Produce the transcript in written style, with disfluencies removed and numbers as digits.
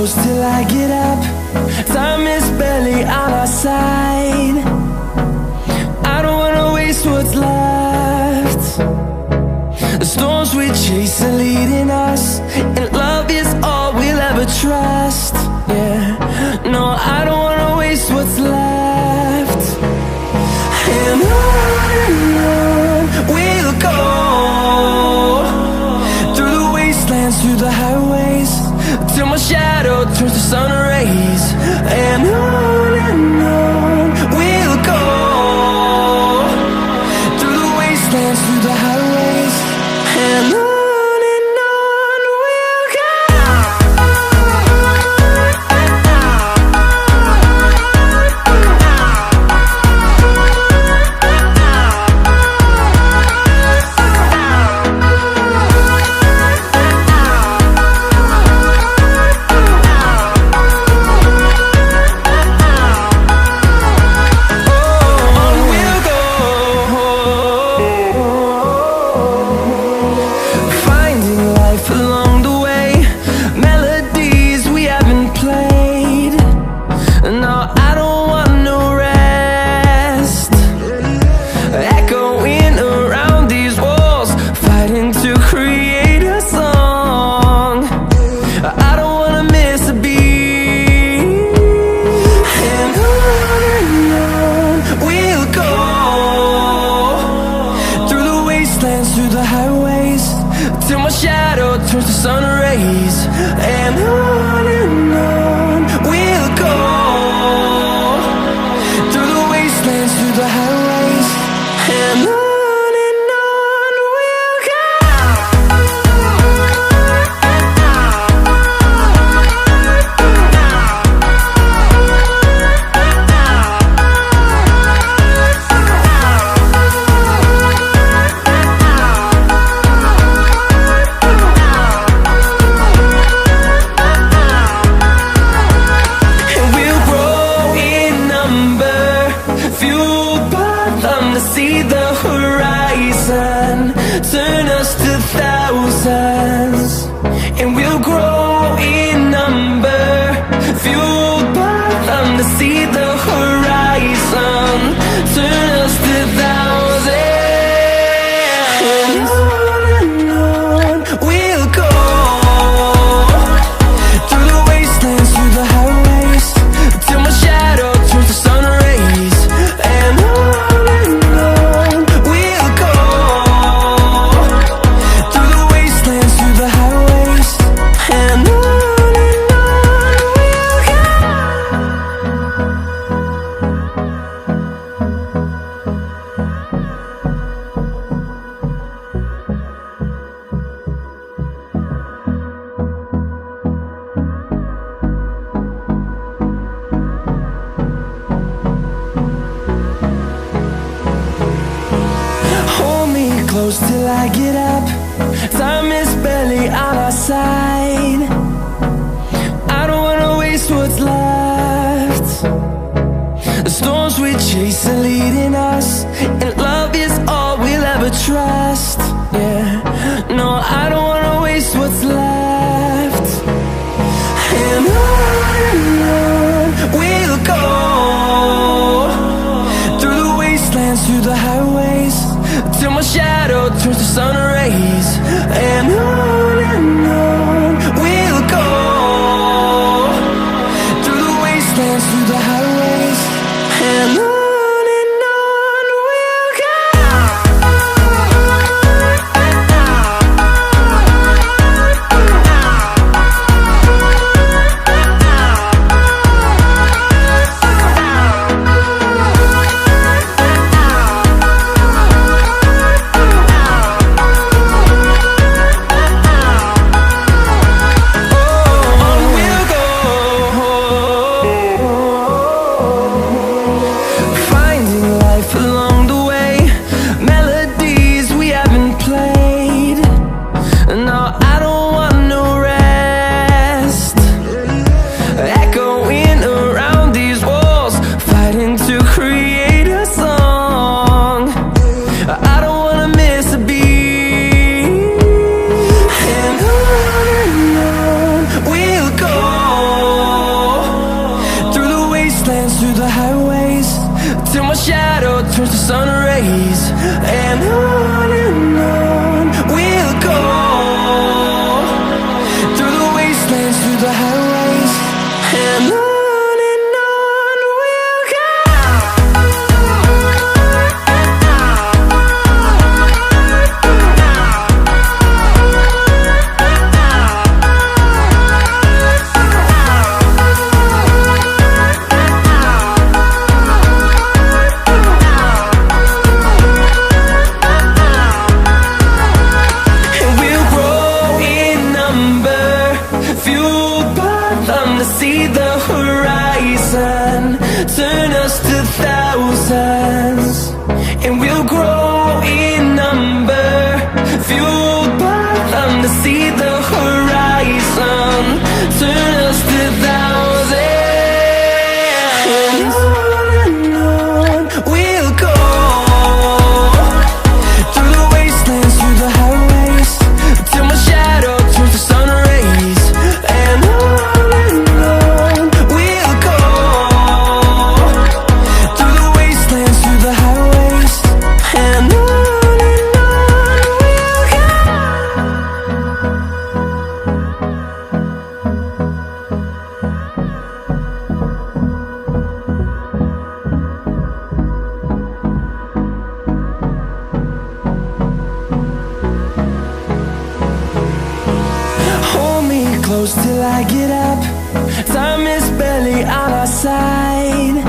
close till I get up. Time is barely on our side. I don't wanna waste what's left. The storms we chase are leading us, and love is all we'll ever trust. Yeah, no, I don't wanna waste what's left. And on we'll go, through the wastelands, through the highways, till my shadow turns to sun rays. And on we'll go, through the wastelands, through the highways, and on we'll go. Through the highways, till my shadow turns to sun rays. And on we'll go, through the wastelands, through the highways, and on we'll go. See the horizon, turn us to thousands, and we'll grow in number, fueled by them. To see the horizon, turn us to thousands, and on we'll go, through the wastelands, through the highways, till my shadow turns to sun rays. And close till I get up. Time is barely on our side. I don't wanna waste what's left. The storms we chase are leading us, and love is all we'll ever trust. Yeah, no, I don't wanna waste what's left. And on we'll go, through the wastelands, through the highways, till my shadow turns to sun rays. And on we'll go, through the wastelands, through the highways, and on we'll go. till my shadow turns to sun rays. And on we'll go, through the wastelands, through the highways. And on we'll go. See the horizon turn us to thousands, and we'll grow in number, fueled by them to see the horizon turn us to thousands. And on we'll go, through the wastelands, through the highways, till my shadow turns to sun rays. And close till I get up. Time is barely on our side.